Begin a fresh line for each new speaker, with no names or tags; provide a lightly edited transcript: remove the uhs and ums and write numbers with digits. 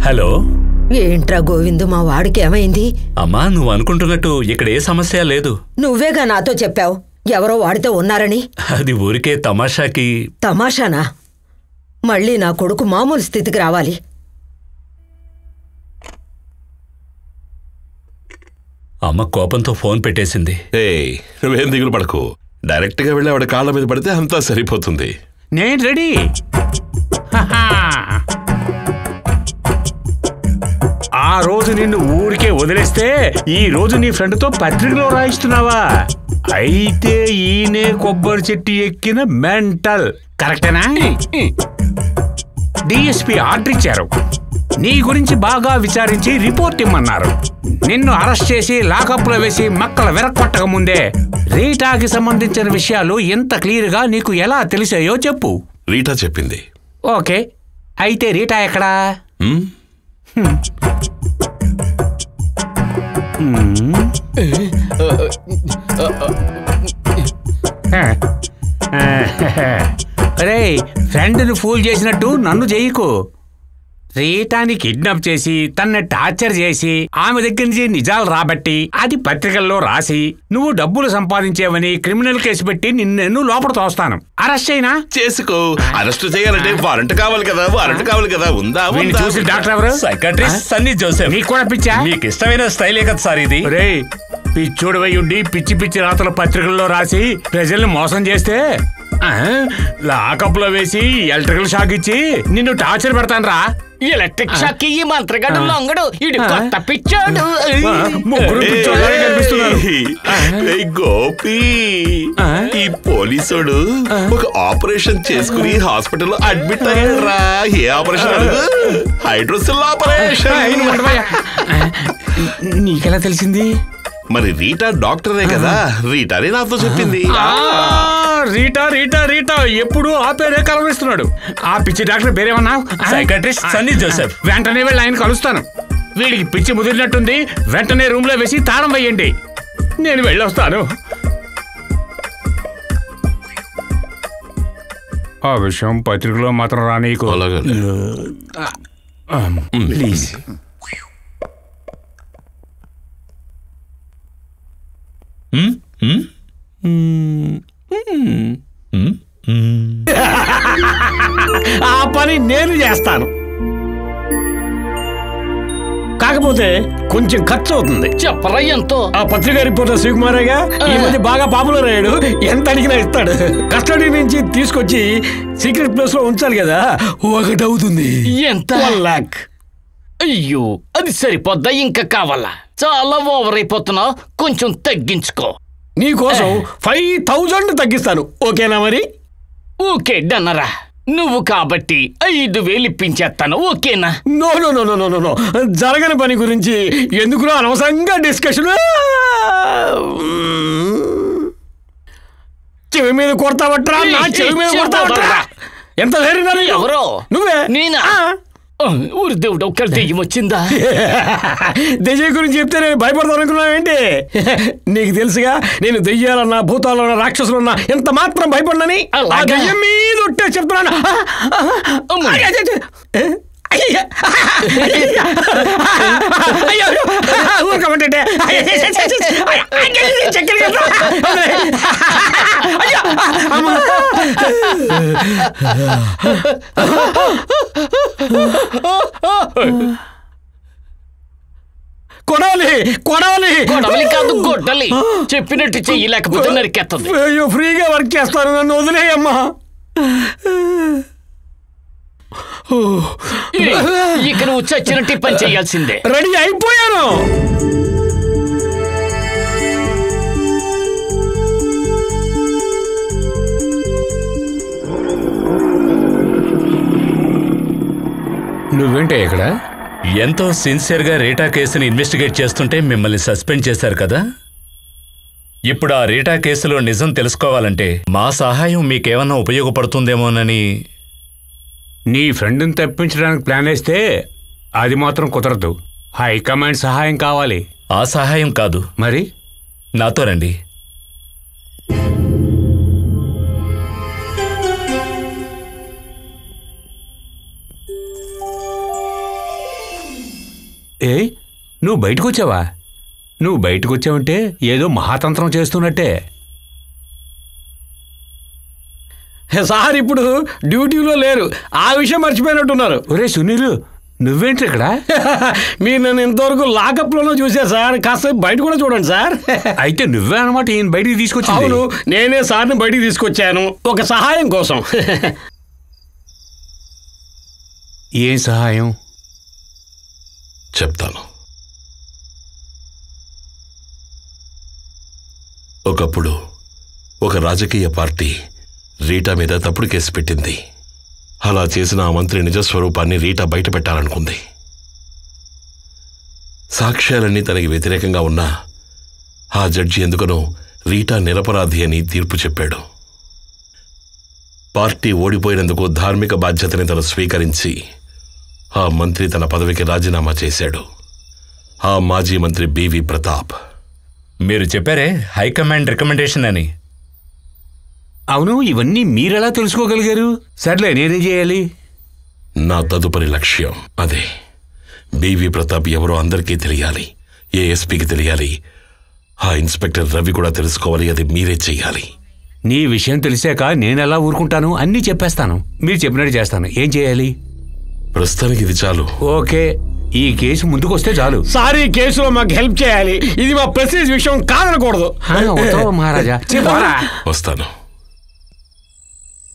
Hello.
ఏంట్రా గోవిందు, మా వాడికి ఏమైంది?
అమ్మా, నువ్వు అనుకుంటున్నట్టు ఇక్కడ ఏ సమస్య లేదు.
నువ్వేగా నాతో చెప్పావు ఎవరో వాడితో ఉన్నారని.
అది ఊరికే తమాషాకి.
తమాషానా? మళ్ళీ నా కొడుకు మామూలు స్థితికి రావాలి.
అమ్మ కోపంతో ఫోన్ పెట్టేసింది.
నువ్వేం దిగులు పడకు, డైరెక్ట్ గా వెళ్ళి ఆవిడ కాళ్ళ మీద పడితే అంతా సరిపోతుంది.
నేను రెడీ. ఆ రోజు నిన్ను ఊరికే వదిలేస్తే ఈ రోజు నీ ఫ్రెండ్తో పత్రికలో రాయిస్తున్నావా? అయితే ఈయనే కొబ్బరి చెట్టు ఎక్కిన మెంటల్. కరెక్టేనా? డిఎస్పీ ఆర్డర్ ఇచ్చారు. నీ గురించి బాగా విచారించి రిపోర్ట్ ఇమ్మన్నారు. నిన్ను అరెస్ట్ చేసి లాకప్లో వేసి మక్కల వెరక్కొట్టక ముందే రీటాకి సంబంధించిన విషయాలు ఎంత క్లియర్ గా నీకు ఎలా తెలిసాయో చెప్పు.
రీటా చెప్పింది.
ఓకే, అయితే రీటా ఎక్కడా? అరే, ఫ్రెండ్ని ఫూల్ చేసినట్టు నన్ను చేయకు. రీటాని కిడ్నాప్ చేసి తన్ని టార్చర్ చేసి ఆమె దగ్గర నుంచి నిజాలు రాబట్టి అది పత్రికల్లో రాసి నువ్వు డబ్బులు సంపాదించేవని క్రిమినల్ కేసు పెట్టి నిన్ను లోపల తోస్తాను. అరెస్ట్ అయినా
చేసుకో. అరెస్ట్ చేయాలంటే వారెంట్ కావాలి కదా. వారెంట్ కావాలి కదా. ఉందా?
చూసి డాక్టర్ ఎవరు?
Psychiatrist Sunny Joseph.
నీకు కూడా పిచ్చా?
నీకు ఇష్టమైన స్టైలే కదా సార్ ఇది.
రే, పిచ్చోడివై ఉండి పిచ్చి పిచ్చి రాతలు పత్రికల్లో రాసి ప్రజల్ని మోసం చేస్తే లాకప్ లో వేసి ఎలక్ట్రికల్ షాక్ ఇచ్చి నిన్ను టార్చర్ పెడతాను రా.
ఎలక్ట్రిక్ షాక్ ఈ మంత్రగడు లొంగడు ఇడు కొత్త పిచ్చోడు.
ముగ్గురు పిచ్చోళ్ళే కనిపిస్తున్నారు.
గోపి, ఈ పోలీసుడు ఒక ఆపరేషన్ చేసుకుని హాస్పిటల్లో అడ్మిట్ అయ్యాడు రా. ఏ ఆపరేషన్ అడుగు? Hydrocele operation.
నీకెలా తెలిసింది?
మరి రీటా డాక్టరే కదా. రీటానే నాతో చెప్పింది.
రీటా రీటా రీటా ఎప్పుడు ఆ పేరే కలవరిస్తున్నాడు. ఆ పిచ్చి డాక్టర్ పేరేమన్నా?
సైకాట్రిస్ట్ సన్నీ జోసెఫ్.
వెంటనే వెళ్ళి ఆయన కలుస్తాను. వీడికి పిచ్చి ముదిరినట్టుంది. వెంటనే రూమ్ లో వేసి తాళం వేయండి. నేను వెళ్ళొస్తాను. ఆ విషయం పత్రికలో మాత్రం రానీకు. ప్లీజ్. ఆ పని నేను చేస్తాను. కాకపోతే కొంచెం ఖర్చు అవుతుంది.
చెప్పరా ఎంతో?
ఆ పత్రికా రిపోర్టర్ శివకుమారేగా ఈ మధ్య బాగా పాపులర్ అయ్యాడు. ఎంత అడిగినా ఇస్తాడు. కస్టడీ నుంచి తీసుకొచ్చి సీక్రెట్ ప్లేస్ లో ఉంచాలి కదా. ఒకటి అవుతుంది.
ఎంత?
1 lakh.
అయ్యో, అది సరిపోద్దా? ఇంకా కావాలా? చాలా ఓవర్ అయిపోతున్నావు. కొంచెం తగ్గించుకో.
నీకోసం 5,000 తగ్గిస్తాను. ఓకేనా మరి?
ఓకే డన్నరా. నువ్వు కాబట్టి 5,000 ఇప్పించేస్తాను. ఓకేనా?
No no no no no no. జరగని పని గురించి ఎందుకు అనవసరంగా డిస్కషన్. చెవి మీద కొడతావట్రా. నా చెవి మీద కొడతావట్రా. ఎంత ధైర్యం?
ఎవరో?
నువ్వే.
నేనా? ఊరి దేవుడు ఒక్కరి దెయ్యం వచ్చిందా?
దెయ్యం గురించి చెప్తే నేను భయపడతాను అనుకున్నావేంటి? నీకు తెలుసుగా, నేను దెయ్యాలన్నా భూతాలన్నా రాక్షసులన్నా ఎంత మాత్రం భయపడినని. ఆ దెయ్యం మీద ఉంటే చెప్తున్నాను. ఊరుకోమంటే కొడాలి కొడాలి
కొడవలి కాదు గొడ్డలి. చెప్పినట్టు చెయ్యి, లేకపోతే నరికేస్తుంది.
అయ్యో, ఫ్రీగా వర్క్ చేస్తాను, నన్ను వదిలేయమ్మా.
ఇక నువ్వు చచ్చినట్టు పని చేయాల్సిందే.
రెడీ అయిపోయాను. నువ్వేంటే ఇక్కడ?
ఎంతో సిన్సియర్గా రీటా కేసుని ఇన్వెస్టిగేట్ చేస్తుంటే మిమ్మల్ని సస్పెండ్ చేశారు కదా. ఇప్పుడు ఆ రీటా కేసులో నిజం తెలుసుకోవాలంటే మా సహాయం మీకేమన్నా ఉపయోగపడుతుందేమోనని.
నీ ఫ్రెండ్ని తప్పించడానికి ప్లాన్ వేస్తే అది మాత్రం కుదరదు. హైకమాండ్ సహాయం కావాలి.
ఆ సహాయం కాదు.
మరి?
నాతో రండి.
నువ్వు బయటకు వచ్చావా? నువ్వు బయటకు వచ్చావంటే ఏదో మహాతంత్రం చేస్తున్నట్టే.
సార్ ఇప్పుడు డ్యూటీలో లేరు, ఆ విషయం మర్చిపోయినట్టున్నారు.
ఒరే సునీలు, నువ్వేంటి ఇక్కడ?
మీరు నన్ను ఇంతవరకు లాకప్లోనూ చూశారు సార్, కాస్త బయట కూడా చూడండి సార్.
అయితే నువ్వే అనమాట ఈయన బయటికి తీసుకొచ్చి?
అవును, నేనే సార్ని బయటికి తీసుకొచ్చాను ఒక సహాయం కోసం.
ఏం సహాయం?
చెప్తాను. ఒకప్పుడు ఒక రాజకీయ పార్టీ రీటా మీద తప్పుడు కేసు పెట్టింది. అలా చేసిన ఆ మంత్రి నిజస్వరూపాన్ని రీటా బయట పెట్టాలనుకుంది. సాక్ష్యాలన్నీ తనకి వ్యతిరేకంగా ఉన్నా ఆ జడ్జి ఎందుకనో రీటా నిరపరాధి అని తీర్పు చెప్పాడు. పార్టీ ఓడిపోయినందుకు ధార్మిక బాధ్యతని తను స్వీకరించి ఆ మంత్రి తన పదవికి రాజీనామా చేశాడు. ఆ మాజీ మంత్రి బివి ప్రతాప్.
మీరు చెప్పారే హైకమాండ్ రికమెండేషన్ అని.
అవును, ఇవన్నీ మీరెలా తెలుసుకోగలిగారు? సర్లే, నేనేం చేయాలి?
నా తదుపరి లక్ష్యం అదే. బివి ప్రతాప్ ఎవరో అందరికీ తెలియాలి, ఏఎస్పీకి తెలియాలి, ఆ ఇన్స్పెక్టర్ రవి కూడా తెలుసుకోవాలి. అది మీరే చెయ్యాలి.
నీ విషయం తెలిసాక నేనెలా ఊరుకుంటాను? అన్నీ చెప్పేస్తాను. మీరు చెప్పినట్టు చేస్తాను. ఏం చేయాలి?
ప్రస్తుతానికి ఇది చాలు.
ఓకే, ఈ కేసు ముందుకొస్తే చాలు.
సార్, ఈ కేసులో మాకు హెల్ప్ చేయాలి. ఇది మా ప్రెస్టీజ్ విషయం కాదనకూడదు.
మహారాజా చెప్పారా?
వస్తాను.